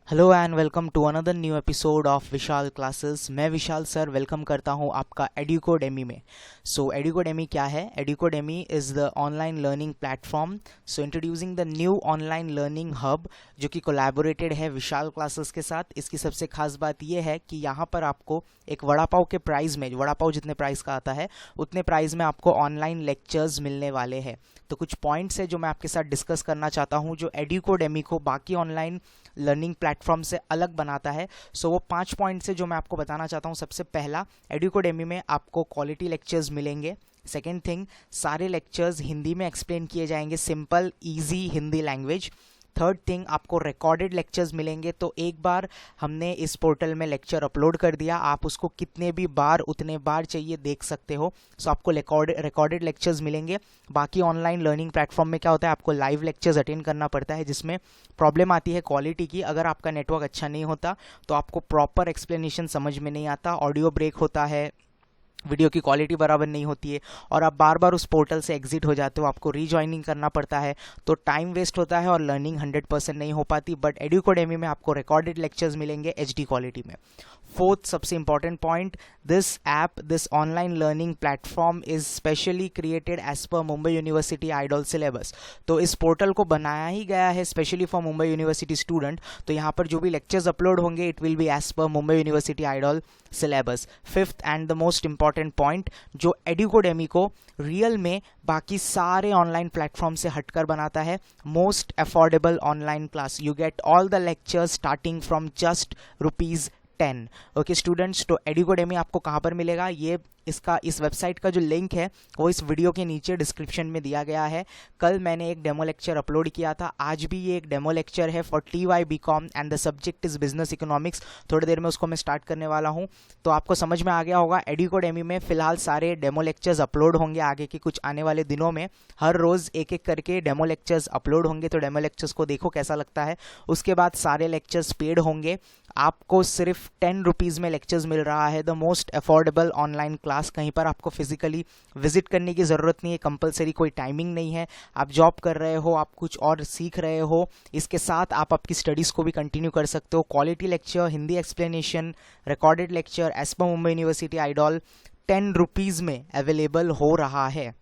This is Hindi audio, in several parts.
Hello and welcome to another new episode of Vishal classes. मैं विशाल सर वेलकम करता हूं आपका एडुकोडेमी में। सो एडुकोडेमी क्या है? Educodemy is the online learning platform. So introducing the new online learning hub जो कि कोलैबोरेटेड है विशाल क्लासेस के साथ। इसकी सबसे खास बात यह है कि यहाँ पर आपको एक वड़ा पाव के प्राइस में, वड़ा पाव जितने प्राइस का आता है उतने प्राइस में आपको ऑनलाइन लेक्चर्स मिलने वाले हैं। तो कुछ पॉइंट्स है जो मैं आपके साथ डिस्कस करना चाहता हूँ जो एडुकोडेमी को बाकी ऑनलाइन लर्निंग प्लेटफॉर्म से अलग बनाता है। सो वो 5 पॉइंट से जो मैं आपको बताना चाहता हूँ। सबसे पहला, एडुकोडेमी में आपको क्वालिटी लेक्चर्स मिलेंगे। सेकेंड थिंग, सारे लेक्चर्स हिंदी में एक्सप्लेन किए जाएंगे, simple easy Hindi language. Third thing, आपको रिकॉर्डेड लेक्चर्स मिलेंगे। तो एक बार हमने इस पोर्टल में लेक्चर अपलोड कर दिया, आप उसको कितने भी बार उतने बार चाहिए देख सकते हो। सो आपको रिकॉर्डेड लेक्चर्स मिलेंगे। बाकी ऑनलाइन लर्निंग प्लेटफॉर्म में क्या होता है, आपको लाइव लेक्चर्स अटेंड करना पड़ता है जिसमें प्रॉब्लम आती है क्वालिटी की। अगर आपका नेटवर्क अच्छा नहीं होता तो आपको प्रॉपर एक्सप्लेनेशन समझ में नहीं आता, ऑडियो ब्रेक होता है, वीडियो की क्वालिटी बराबर नहीं होती है और आप बार बार उस पोर्टल से एग्जिट हो जाते हो, आपको रीजॉइनिंग करना पड़ता है। तो टाइम वेस्ट होता है और लर्निंग 100% नहीं हो पाती। बट एडुकोडेमी में आपको रिकॉर्डेड लेक्चर्स मिलेंगे एचडी क्वालिटी में। फोर्थ सबसे important point, this online learning platform is specially created as per Mumbai university IDOL syllabus. तो इस पोर्टल को बनाया ही गया है specially for Mumbai university student. तो यहाँ पर जो भी लेक्चर्स अपलोड होंगे it will be as per Mumbai university IDOL syllabus. Fifth and the most important point जो एडुकोडेमी को रियल में बाकी सारे ऑनलाइन प्लेटफॉर्म से हटकर बनाता है, most affordable online class. You get all the lectures starting from just ₹10। Okay students, तो एडुकोडेमी आपको कहाँ पर मिलेगा? ये इस वेबसाइट का जो लिंक है वो इस वीडियो के नीचे डिस्क्रिप्शन में दिया गया है। कल मैंने एक डेमो लेक्चर अपलोड किया था, आज भी ये एक डेमो लेक्चर है for TY BCom and the subject is business economics. थोड़ी देर में उसको मैं स्टार्ट करने वाला हूँ। तो आपको समझ में आ गया होगा, एडुकोडेमी में फिलहाल सारे डेमो लेक्चर्स अपलोड होंगे। आगे के कुछ आने वाले दिनों में हर रोज एक एक करके डेमो लेक्चर्स अपलोड होंगे। तो डेमो लेक्चर्स को देखो कैसा लगता है। उसके बाद सारे लेक्चर्स पेड होंगे। आपको सिर्फ ₹10 में लेक्चर्स मिल रहा है, the most affordable online class. कहीं पर आपको फिजिकली विजिट करने की ज़रूरत नहीं है, कंपलसरी कोई टाइमिंग नहीं है। आप जॉब कर रहे हो, आप कुछ और सीख रहे हो, इसके साथ आप आपकी स्टडीज़ को भी कंटिन्यू कर सकते हो। Quality lecture, Hindi explanation, recorded lecture as per Mumbai university idol ₹10 में अवेलेबल हो रहा है।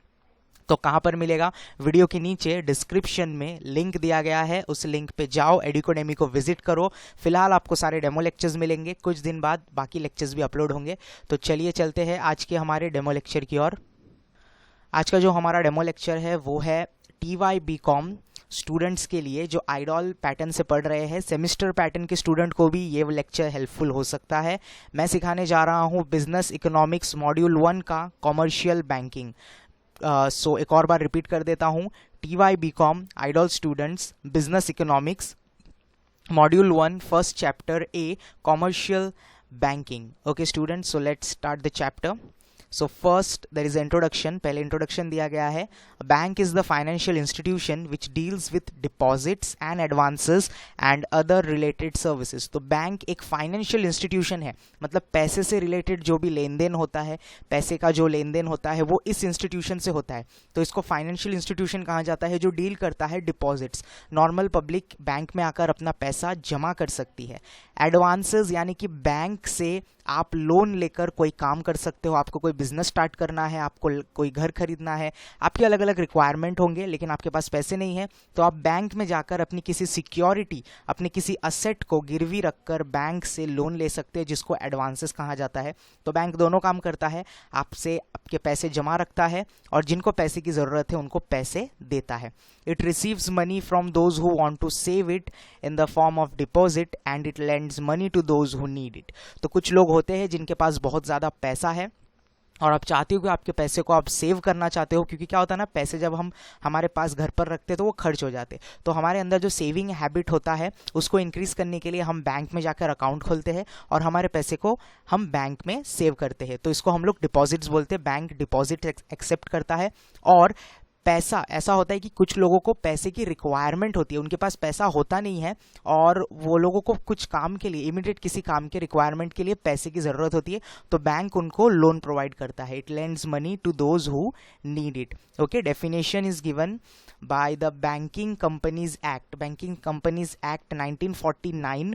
तो कहाँ पर मिलेगा? वीडियो के नीचे डिस्क्रिप्शन में लिंक दिया गया है, उस लिंक पे जाओ, एडुकोडेमी को विजिट करो। फिलहाल आपको सारे डेमो लेक्चर्स मिलेंगे, कुछ दिन बाद बाकी लेक्चर्स भी अपलोड होंगे। तो चलिए चलते हैं आज के हमारे डेमो लेक्चर की ओर। आज का जो हमारा डेमो लेक्चर है वो है TY BCom स्टूडेंट्स के लिए जो आइडॉल पैटर्न से पढ़ रहे हैं। सेमिस्टर पैटर्न के स्टूडेंट को भी ये लेक्चर हेल्पफुल हो सकता है। मैं सिखाने जा रहा हूँ बिजनेस इकोनॉमिक्स मॉड्यूल 1 का कॉमर्शियल बैंकिंग। सो एक और बार रिपीट कर देता हूँ, TY BCom IDOL students business economics module 1 first chapter A commercial banking. Okay students, so let's start the chapter. So first there is introduction. पहले इंट्रोडक्शन दिया गया है, bank is the financial institution which deals with deposits and advances and other related services. तो बैंक एक फाइनेंशियल इंस्टीट्यूशन है, मतलब पैसे से रिलेटेड जो भी लेन देन होता है, पैसे का जो लेन देन होता है वो इस इंस्टीट्यूशन से होता है। तो इसको फाइनेंशियल इंस्टीट्यूशन कहा जाता है जो डील करता है डिपॉजिट्स। नॉर्मल पब्लिक बैंक में आकर अपना पैसा जमा कर सकती है। एडवांसेस यानी कि बैंक से आप लोन लेकर कोई काम कर सकते हो। आपको कोई बिजनेस स्टार्ट करना है, आपको कोई घर खरीदना है, आपकी अलग अलग रिक्वायरमेंट होंगे लेकिन आपके पास पैसे नहीं है, तो आप बैंक में जाकर अपनी किसी सिक्योरिटी, अपनी किसी असेट को गिरवी रखकर बैंक से लोन ले सकते हैं, जिसको एडवांसेस कहा जाता है। तो बैंक दोनों काम करता है, आपसे आपके पैसे जमा रखता है और जिनको पैसे की ज़रूरत है उनको पैसे देता है। It receives money from those who want to save it in the form of deposit and it lends money to those who need it. तो कुछ लोग होते हैं जिनके पास बहुत ज़्यादा पैसा है और आप चाहते हो कि आपके पैसे को आप सेव करना चाहते हो, क्योंकि क्या होता है ना, पैसे जब हम हमारे पास घर पर रखते हैं तो वो खर्च हो जाते। तो हमारे अंदर जो सेविंग हैबिट होता है उसको इंक्रीज करने के लिए हम बैंक में जाकर अकाउंट खोलते हैं और हमारे पैसे को हम बैंक में सेव करते हैं। तो इसको हम लोग डिपॉजिट्स बोलते हैं। बैंक डिपॉजिट एक्सेप्ट करता है और पैसा ऐसा होता है कि कुछ लोगों को पैसे की रिक्वायरमेंट होती है, उनके पास पैसा होता नहीं है और वो लोगों को कुछ काम के लिए, इमीडिएट किसी काम के रिक्वायरमेंट के लिए पैसे की ज़रूरत होती है, तो बैंक उनको लोन प्रोवाइड करता है. It lends money to those who need it. Okay, definition is given by the Banking Companies Act. Banking Companies Act 1949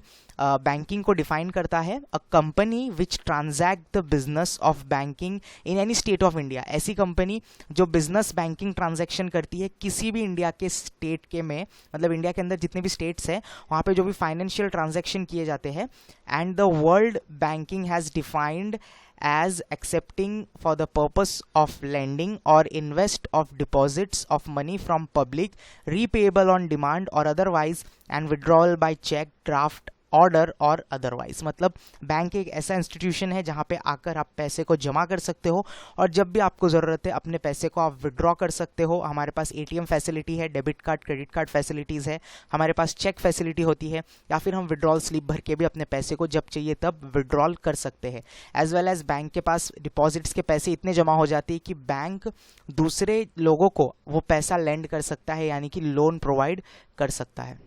banking को डिफाइन करता है, a company which transact the business of banking in any state of India. ऐसी कंपनी जो बिजनेस बैंकिंग ट्रांजैक्शन करती है किसी भी इंडिया के स्टेट के में, मतलब इंडिया के अंदर जितने भी स्टेट्स हैं वहाँ पे जो भी फाइनेंशियल ट्रांजैक्शन किए जाते हैं. And the world banking has defined as accepting for the purpose of lending or invest of deposits of money from public, repayable on demand or otherwise, and withdrawal by check, draft, order और अदरवाइज. मतलब बैंक एक ऐसा इंस्टीट्यूशन है जहाँ पे आकर आप पैसे को जमा कर सकते हो और जब भी आपको ज़रूरत है अपने पैसे को आप विड्रॉ कर सकते हो. हमारे पास एटीएम फैसिलिटी है, debit card, credit card facilities है, हमारे पास चेक फैसिलिटी होती है, या फिर हम विड्रॉल स्लिप भर के भी अपने पैसे को जब चाहिए तब विड्रॉल कर सकते हैं. एज वेल एज बैंक के पास डिपॉजिट्स के पैसे इतने जमा हो जाते हैं कि बैंक दूसरे लोगों को वो पैसा लेंड कर सकता है, यानी कि लोन प्रोवाइड कर सकता है.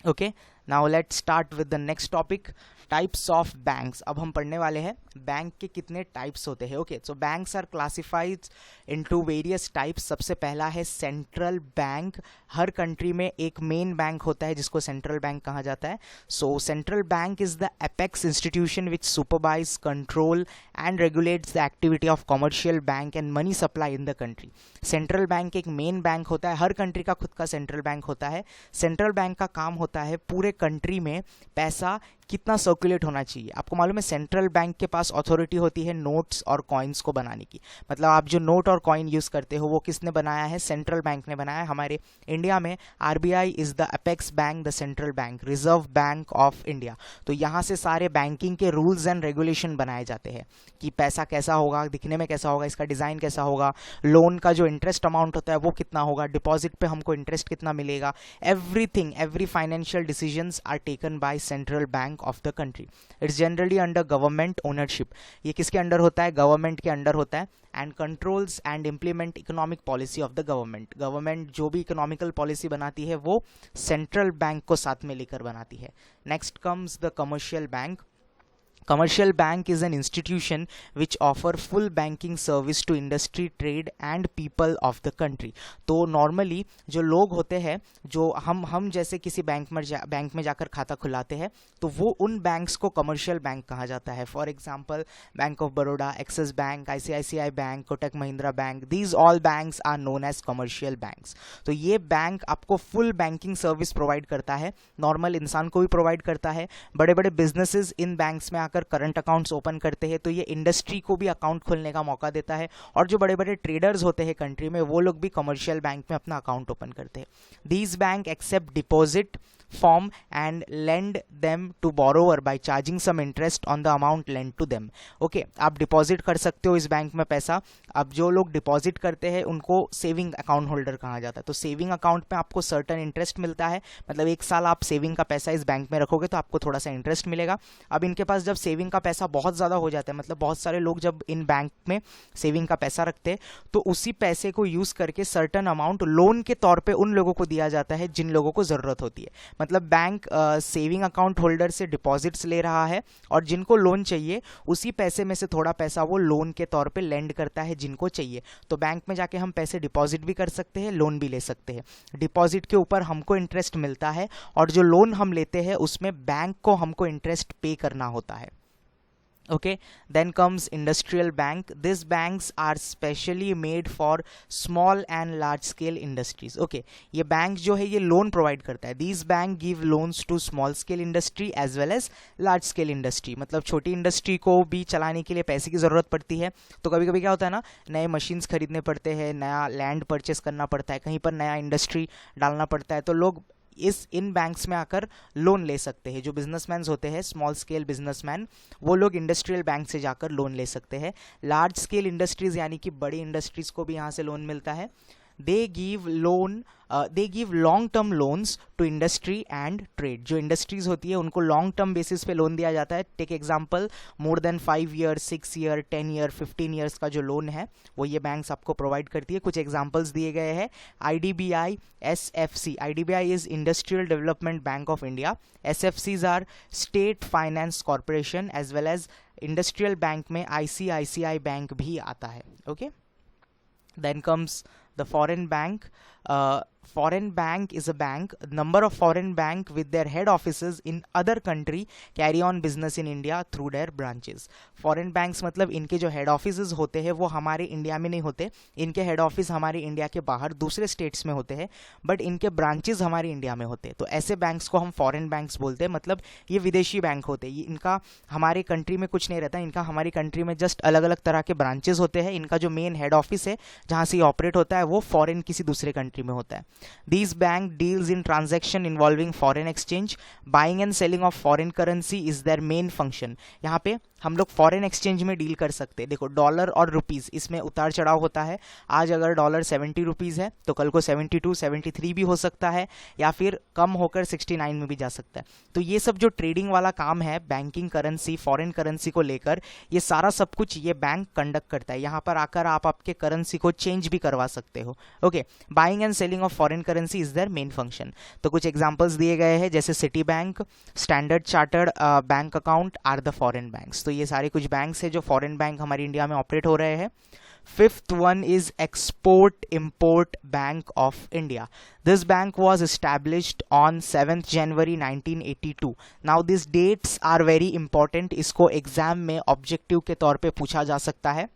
Okay, now let's start with the next topic, types of banks. अब हम पढ़ने वाले हैं बैंक के कितने टाइप्स होते हैं. Okay, so banks are classified into various types. सबसे पहला है सेंट्रल बैंक. हर कंट्री में एक मेन बैंक होता है जिसको सेंट्रल बैंक कहा जाता है. सो central bank is the apex institution which supervise, control and regulates the activity of commercial bank and money supply in the country. Central bank एक मेन बैंक होता है, हर कंट्री का खुद का सेंट्रल बैंक होता है. सेंट्रल बैंक का काम होता है पूरे कंट्री में पैसा कितना सर्कुलेट होना चाहिए. आपको मालूम है सेंट्रल बैंक के पास अथॉरिटी होती है नोट्स और कॉइन्स को बनाने की. मतलब आप जो नोट और कॉइन यूज़ करते हो वो किसने बनाया है, सेंट्रल बैंक ने बनाया है. हमारे इंडिया में RBI is the apex bank, the central bank, reserve bank of India. तो यहाँ से सारे बैंकिंग के रूल्स एंड रेगुलेशन बनाए जाते हैं कि पैसा कैसा होगा, दिखने में कैसा होगा, इसका डिज़ाइन कैसा होगा, लोन का जो इंटरेस्ट अमाउंट होता है वो कितना होगा, डिपॉजिट पे हमको इंटरेस्ट कितना मिलेगा. Everything, every financial decisions are taken by central bank of the country. It's generally under government ownership. ये किसके अंडर होता है, गवर्नमेंट के अंडर होता है. And controls and implement economic policy of the government. Government जो भी इकोनॉमिकल पॉलिसी बनाती है वो सेंट्रल बैंक को साथ में लेकर बनाती है. Next comes the commercial bank. Commercial bank is an institution which offer full banking service to industry, trade and people of the country. तो normally जो लोग होते हैं, जो हम जैसे किसी बैंक में जाकर खाता खुलाते हैं, तो वो उन बैंक्स को कमर्शियल बैंक कहा जाता है. For example bank of Baroda, Axis bank, ICICI bank, Kotak Mahindra bank, these all banks are known as commercial banks. तो ये बैंक आपको फुल बैंकिंग सर्विस प्रोवाइड करता है, नॉर्मल इंसान को भी प्रोवाइड करता है. बड़े बड़े बिजनेसेस इन बैंक्स में आकर करंट अकाउंट्स ओपन करते हैं, तो ये इंडस्ट्री को भी अकाउंट खोलने का मौका देता है. और जो बड़े बड़े ट्रेडर्स होते हैं कंट्री में वो लोग भी कमर्शियल बैंक में अपना अकाउंट ओपन करते हैं. These bank accept deposit form and lend them to borrower by charging some interest on the amount lent to them. Okay, आप डिपॉजिट कर सकते हो इस बैंक में पैसा. अब जो लोग डिपॉजिट करते हैं उनको सेविंग अकाउंट होल्डर कहा जाता है. तो सेविंग अकाउंट पे आपको सर्टन इंटरेस्ट मिलता है, मतलब एक साल आप सेविंग का पैसा इस बैंक में रखोगे तो आपको थोड़ा सा इंटरेस्ट मिलेगा. अब इनके पास जब सेविंग का पैसा बहुत ज़्यादा हो जाता है, मतलब बहुत सारे लोग जब इन बैंक में सेविंग का पैसा रखते हैं, तो उसी पैसे को यूज़ करके सर्टन अमाउंट लोन के तौर पर उन लोगों को दिया जाता है जिन लोगों को ज़रूरत होती है. मतलब बैंक सेविंग अकाउंट होल्डर से डिपॉजिट्स ले रहा है और जिनको लोन चाहिए उसी पैसे में से थोड़ा पैसा वो लोन के तौर पे लेंड करता है जिनको चाहिए. तो बैंक में जाके हम पैसे डिपॉजिट भी कर सकते हैं, लोन भी ले सकते हैं. डिपॉजिट के ऊपर हमको इंटरेस्ट मिलता है और जो लोन हम लेते हैं उसमें बैंक को हमको इंटरेस्ट पे करना होता है. Okay, then comes industrial bank. These banks are specially made for small and large scale industries. Okay, ये बैंक जो है ये लोन प्रोवाइड करता है. These bank give loans to small scale industry as well as large scale industry. मतलब छोटी इंडस्ट्री को भी चलाने के लिए पैसे की ज़रूरत पड़ती है. तो कभी कभी क्या होता है ना, नए मशीन्स खरीदने पड़ते हैं, नया लैंड परचेस करना पड़ता है, कहीं पर नया इंडस्ट्री डालना पड़ता है, तो लोग इन बैंक्स में आकर लोन ले सकते हैं. जो बिजनेसमैन होते हैं, स्मॉल स्केल बिजनेसमैन, वो लोग इंडस्ट्रियल बैंक से जाकर लोन ले सकते हैं. लार्ज स्केल इंडस्ट्रीज यानी कि बड़ी इंडस्ट्रीज को भी यहाँ से लोन मिलता है. They give long term loans to industry and trade. जो इंडस्ट्रीज होती है उनको लॉन्ग टर्म बेसिस पे लोन दिया जाता है। Take example, more than 5 year, 6 year, 10 year, 15 years का जो लोन है वो ये बैंक्स आपको प्रोवाइड करती है। कुछ एग्जांपल्स दिए गए हैं, IDBI, SFC. IDBI is industrial development bank of India, SFCs are state finance corporation, as well as industrial bank में आईसीआईसीआई बैंक भी आता है। Okay, then comes the foreign bank. Foreign bank is a bank. Number of foreign bank with their head offices in other country carry on business in India through their branches. Foreign banks मतलब इनके जो head offices होते हैं वो हमारे इंडिया में नहीं होते, इनके head office हमारे इंडिया के बाहर दूसरे states में होते हैं, but इनके branches हमारे इंडिया में होते हैं। तो ऐसे banks को हम foreign banks बोलते हैं, मतलब ये विदेशी बैंक होते हैं। ये इनका हमारे कंट्री में कुछ नहीं रहता, इनका हमारी कंट्री में जस्ट अलग अलग तरह के ब्रांचेस होते हैं। इनका जो मेन हेड ऑफिस है जहाँ से ये ऑपरेट होता है वो फॉरेन किसी दूसरे कंट्री में होता है। These bank deals in transaction involving foreign exchange. Buying and selling of foreign currency is their main function. यहाँ पे हम लोग फॉरेन एक्सचेंज में डील कर सकते हैं। देखो, डॉलर और रुपीज़ इसमें उतार चढ़ाव होता है। आज अगर डॉलर 70 रुपीज़ है तो कल को 72, 73 भी हो सकता है, या फिर कम होकर 69 में भी जा सकता है। तो ये सब जो ट्रेडिंग वाला काम है बैंकिंग करेंसी, फॉरेन करेंसी को लेकर, ये सारा सब कुछ ये बैंक कंडक्ट करता है। यहाँ पर आकर आप आपके करेंसी को चेंज भी करवा सकते हो। Okay, buying and selling of foreign currency is their main function. तो कुछ एग्जांपल्स दिए गए हैं, जैसे Citibank, Standard Chartered bank account are the foreign banks. तो ये सारे कुछ बैंक्स हैं जो फॉरेन बैंक हमारी इंडिया में ऑपरेट हो रहे हैं। Fifth one is Export Import Bank of India. This bank was established on 7th January 1982. Now these dates are very important. इसको एग्जाम में ऑब्जेक्टिव के तौर पे पूछा जा सकता है।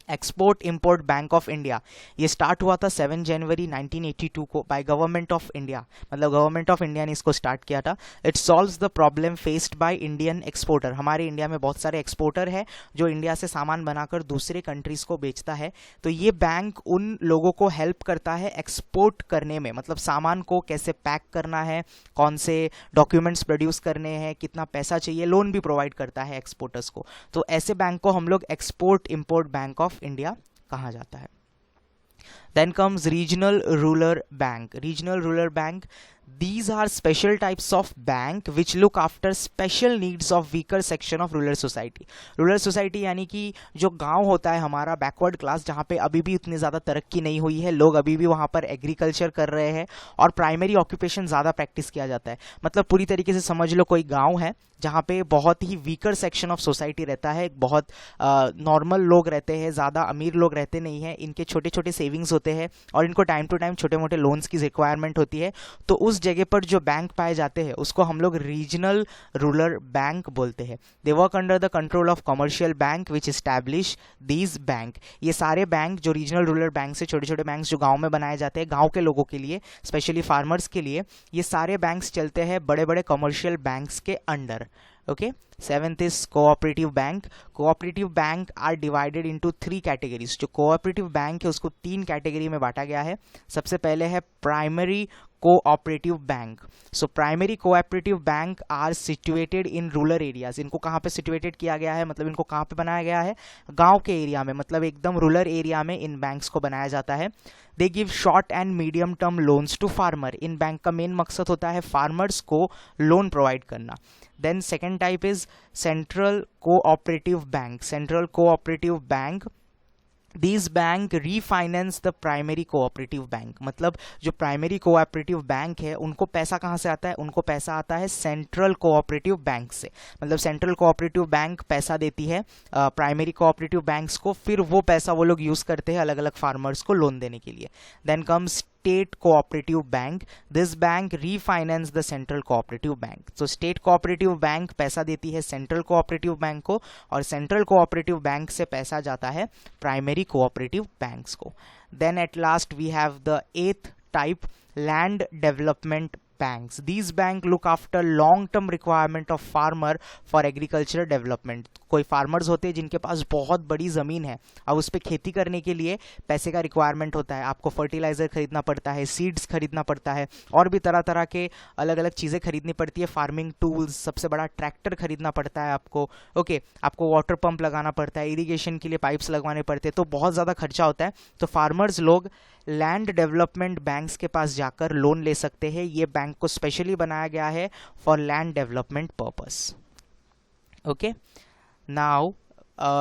Export import bank of India ये स्टार्ट हुआ था 7 जनवरी 1982 को बाय गवर्नमेंट ऑफ इंडिया, मतलब गवर्नमेंट ऑफ इंडिया ने इसको स्टार्ट किया था। It solves the problem faced by Indian exporter. हमारे इंडिया में बहुत सारे एक्सपोर्टर है जो इंडिया से सामान बनाकर दूसरे कंट्रीज को बेचता है। तो ये बैंक उन लोगों को हेल्प करता है एक्सपोर्ट करने में, मतलब सामान को कैसे पैक करना है, कौन से डॉक्यूमेंट्स प्रोड्यूस करने हैं, कितना पैसा चाहिए, लोन भी प्रोवाइड करता है एक्सपोर्टर्स को। तो ऐसे बैंक को हम लोग export import bank of India कहा जाता है। Then comes regional rural bank. Regional rural bank, these are special types of bank which look after special needs of weaker section of rural society. Rural society यानी कि जो गांव होता है हमारा, बैकवर्ड क्लास, जहाँ पे अभी भी उतनी ज़्यादा तरक्की नहीं हुई है, लोग अभी भी वहाँ पर एग्रीकल्चर कर रहे हैं और प्राइमरी ऑक्यूपेशन ज़्यादा प्रैक्टिस किया जाता है। मतलब पूरी तरीके से समझ लो कोई गाँव है जहाँ पे बहुत ही वीकर सेक्शन ऑफ सोसाइटी रहता है, बहुत नॉर्मल लोग रहते हैं, ज़्यादा अमीर लोग रहते नहीं हैं, इनके छोटे छोटे सेविंग्स होते हैं और इनको टाइम टू टाइम छोटे मोटे लोन्स की रिक्वायरमेंट होती है। तो उस जगह पर जो बैंक पाए जाते हैं उसको हम लोग रीजनल रूरल बैंक बोलते हैं। They work under the control of commercial bank which establish these bank. ये सारे बैंक जो रीजनल रूरल बैंक से, छोटे छोटे बैंक जो गाँव में बनाए जाते हैं गाँव के लोगों के लिए, स्पेशली फार्मर्स के लिए, ये सारे बैंक्स चलते हैं बड़े बड़े कमर्शियल बैंक्स के under. Okay, seventh is cooperative bank. Cooperative bank are divided into 3 categories. जो cooperative bank है उसको 3 कैटेगरी में बांटा गया है। सबसे पहले है primary cooperative bank. So primary cooperative bank are situated in rural areas. इनको कहाँ पे situated किया गया है, मतलब इनको कहाँ पे बनाया गया है, गांव के एरिया में, मतलब एकदम रूरल एरिया में इन बैंक्स को बनाया जाता है। They give short and medium term loans to farmer. इन बैंक का मेन मकसद होता है फार्मर्स को लोन प्रोवाइड करना। Then second type is central cooperative bank. Central cooperative bank, these bank refinance the primary cooperative bank. मतलब जो प्राइमरी कोऑपरेटिव बैंक है उनको पैसा कहाँ से आता है, उनको पैसा आता है सेंट्रल कोऑपरेटिव बैंक से। मतलब सेंट्रल कोऑपरेटिव बैंक पैसा देती है प्राइमरी कोऑपरेटिव बैंक्स को, फिर वो पैसा वो लोग यूज करते हैं अलग अलग फार्मर्स को लोन देने के लिए। Then comes state cooperative bank. This bank refinance the central cooperative bank. तो स्टेट कोऑपरेटिव बैंक पैसा देती है सेंट्रल कोऑपरेटिव बैंक को और सेंट्रल कोऑपरेटिव बैंक से पैसा जाता है प्राइमरी कोऑपरेटिव बैंक्स को. Then at last we have the 8th type, land development banks. These banks look after long-term requirement of farmer for agricultural development. कोई फार्मर्स होते हैं जिनके पास बहुत बड़ी ज़मीन है, अब उस पर खेती करने के लिए पैसे का रिक्वायरमेंट होता है, आपको फर्टिलाइज़र खरीदना पड़ता है, सीड्स खरीदना पड़ता है, और भी तरह तरह के अलग अलग चीज़ें खरीदनी पड़ती है, फार्मिंग टूल्स, सबसे बड़ा ट्रैक्टर खरीदना पड़ता है आपको, ओके, आपको वाटर पंप लगाना पड़ता है, इरिगेशन के लिए पाइप्स लगवाने पड़ते हैं, तो बहुत ज़्यादा खर्चा होता है। तो फार्मर्स लोग लैंड डेवलपमेंट बैंक्स के पास जाकर लोन ले सकते हैं। ये बैंक को स्पेशली बनाया गया है for land development purpose. Okay, now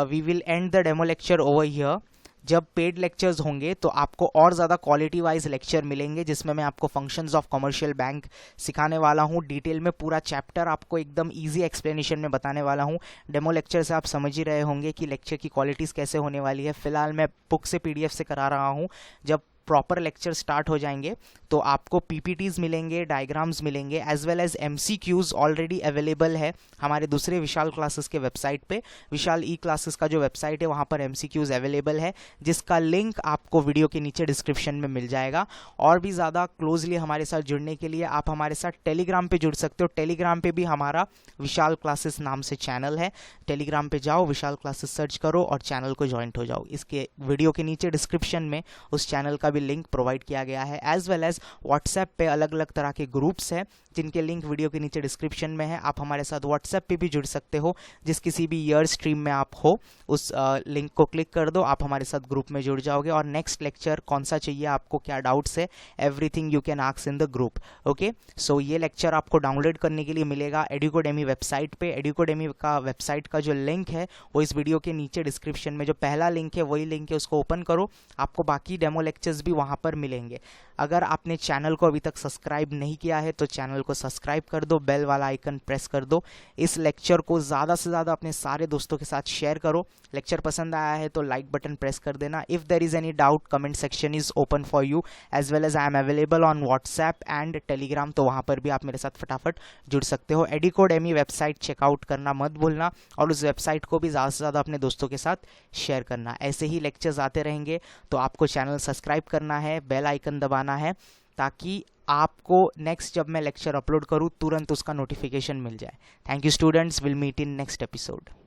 we will end the demo lecture over here. जब पेड लेक्चर्स होंगे तो आपको और ज़्यादा क्वालिटी वाइज लेक्चर मिलेंगे, जिसमें मैं आपको फंक्शंस ऑफ कमर्शियल बैंक सिखाने वाला हूँ। डिटेल में पूरा चैप्टर आपको एकदम इजी एक्सप्लेनेशन में बताने वाला हूँ। डेमो लेक्चर से आप समझ ही रहे होंगे कि लेक्चर की क्वालिटीज़ कैसे होने वाली है। फिलहाल मैं बुक से PDF से करा रहा हूँ। जब प्रॉपर लेक्चर स्टार्ट हो जाएंगे तो आपको PPTs मिलेंगे, डायग्राम्स मिलेंगे, as well as MCQs already available है हमारे दूसरे विशाल क्लासेस के वेबसाइट पे। विशाल ई क्लासेस का जो वेबसाइट है वहाँ पर MCQs अवेलेबल है, जिसका लिंक आपको वीडियो के नीचे डिस्क्रिप्शन में मिल जाएगा। और भी ज़्यादा क्लोजली हमारे साथ जुड़ने के लिए आप हमारे साथ टेलीग्राम पे जुड़ सकते हो। टेलीग्राम पे भी हमारा विशाल क्लासेस नाम से चैनल है। टेलीग्राम पे जाओ, विशाल क्लासेस सर्च करो और चैनल को ज्वाइंट हो जाओ। इसके वीडियो के नीचे डिस्क्रिप्शन में उस चैनल का भी लिंक प्रोवाइड किया गया है। एज वेल एज व्हाट्सएप पे अलग अलग तरह के ग्रुप्स हैं जिनके लिंक वीडियो के नीचे डिस्क्रिप्शन में है। आप हमारे साथ व्हाट्सएप पे भी जुड़ सकते हो। जिस किसी भी ईयर स्ट्रीम में आप हो उस लिंक को क्लिक कर दो, आप हमारे साथ ग्रुप में जुड़ जाओगे। और नेक्स्ट लेक्चर कौन सा चाहिए, आपको क्या डाउट्स है, everything you can ask in the group. Okay, so ये लेक्चर आपको डाउनलोड करने के लिए मिलेगा एडुकोडेमी वेबसाइट पे। एडुकोडेमी का वेबसाइट का जो लिंक है वो इस वीडियो के नीचे डिस्क्रिप्शन में, जो पहला लिंक है वही लिंक है, उसको ओपन करो, आपको बाकी डेमो लेक्चर्स भी वहाँ पर मिलेंगे। अगर आपने चैनल को अभी तक सब्सक्राइब नहीं किया है तो चैनल को सब्सक्राइब कर दो, बेल वाला आइकन प्रेस कर दो। इस लेक्चर को ज़्यादा से ज़्यादा अपने सारे दोस्तों के साथ शेयर करो। लेक्चर पसंद आया है तो लाइक बटन प्रेस कर देना। If there is any doubt, comment section is open for you, as well as I am available on WhatsApp and Telegram, तो वहाँ पर भी आप मेरे साथ फटाफट जुड़ सकते हो। एडुकोडेमी वेबसाइट चेकआउट करना मत भूलना और उस वेबसाइट को भी ज़्यादा से ज़्यादा अपने दोस्तों के साथ शेयर करना। ऐसे ही लेक्चर्स आते रहेंगे, तो आपको चैनल सब्सक्राइब करना है, बेल आइकन दबाना है, ताकि आपको नेक्स्ट जब मैं लेक्चर अपलोड करूँ तुरंत उसका नोटिफिकेशन मिल जाए। Thank you students, will meet in next episode.